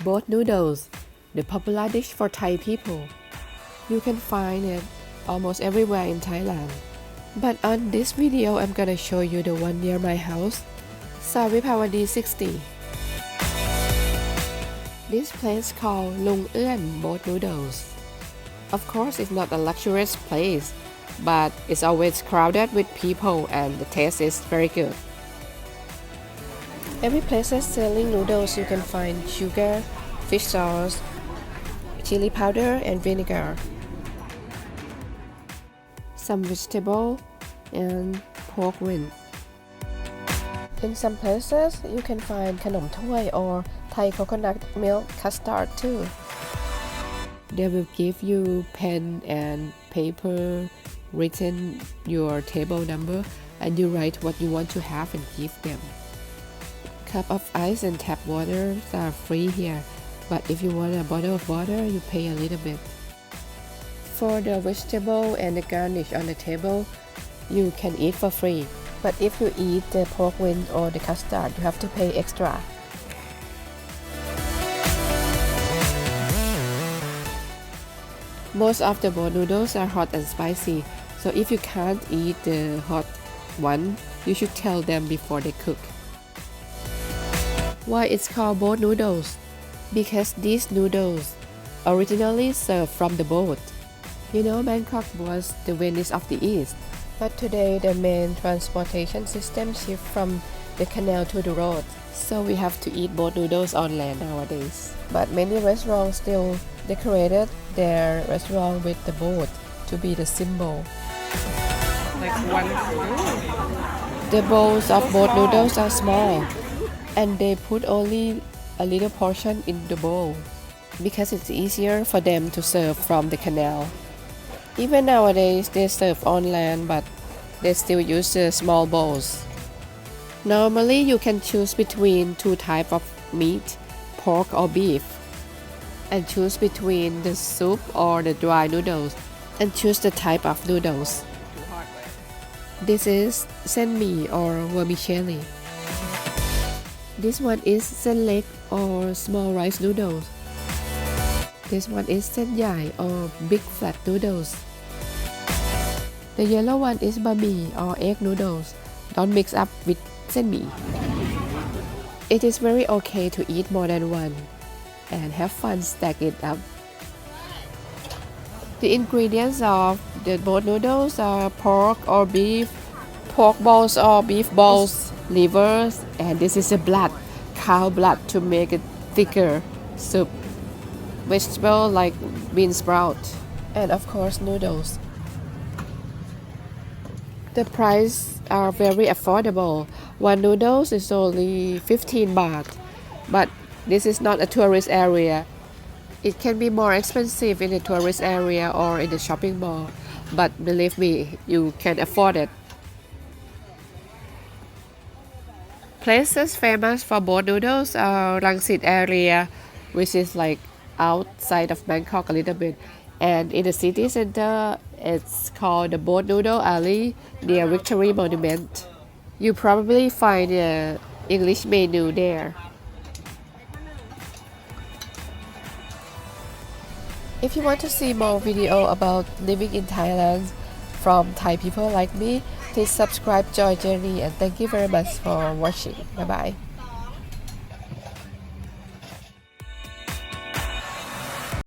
Boat noodles, the popular dish for Thai people. You can find it almost everywhere in Thailand. But on this video, I'm gonna show you the one near my house, Savipawadi 60. This place called Lung Uen Boat Noodles. Of course, it's not a luxurious place, but it's always crowded with people and the taste is very good. Every place is selling noodles. You can find sugar, fish sauce, chili powder, and vinegar, some vegetable, and pork rind. In some places, you can find khanom thoi or Thai coconut milk custard too. They will give you pen and paper, written your table number, and you write what you want to have and give them. Cup of ice and tap water are free here, but if you want a bottle of water, you pay a little bit. For the vegetable and the garnish on the table, you can eat for free. But if you eat the pork rind or the custard, you have to pay extra. Most of the boat noodles are hot and spicy, so if you can't eat the hot one, you should tell them before they cook. Why it's called boat noodles? Because these noodles originally served from the boat. You know, Bangkok was the Venice of the East, but today the main transportation system shifted from the canal to the road, so we have to eat boat noodles on land nowadays. But many restaurants still decorated their restaurant with the boat to be the symbol. Like one. The bowls of boat noodles are small, and they put only a little portion in the bowl because it's easier for them to serve from the canal. Even nowadays, they serve on land, but they still use the small bowls. Normally, you can choose between two types of meat, pork or beef, and choose between the soup or the dry noodles, and choose the type of noodles. This is senmi or vermicelli. This one is sen leg or small rice noodles. This one is sen yai or big flat noodles. The yellow one is bami or egg noodles. Don't mix up with senmi. It is very okay to eat more than one and have fun stack it up. The ingredients of the boat noodles are pork or beef, pork balls or beef balls, livers, and this is a blood, cow blood to make it thicker soup, vegetable like bean sprout, and of course noodles. The price are very affordable. One noodles is only 15 baht, but this is not a tourist area. It can be more expensive in the tourist area or in the shopping mall, but believe me, you can afford it. Places famous for boat noodles are Rangsit area, which is like outside of Bangkok a little bit, and in the city center, it's called the Boat Noodle Alley near Victory Monument. You probably find the English menu there. If you want to see more video about living in Thailand from Thai people like me, please subscribe Joy Journey, and thank you very much for watching. Bye bye.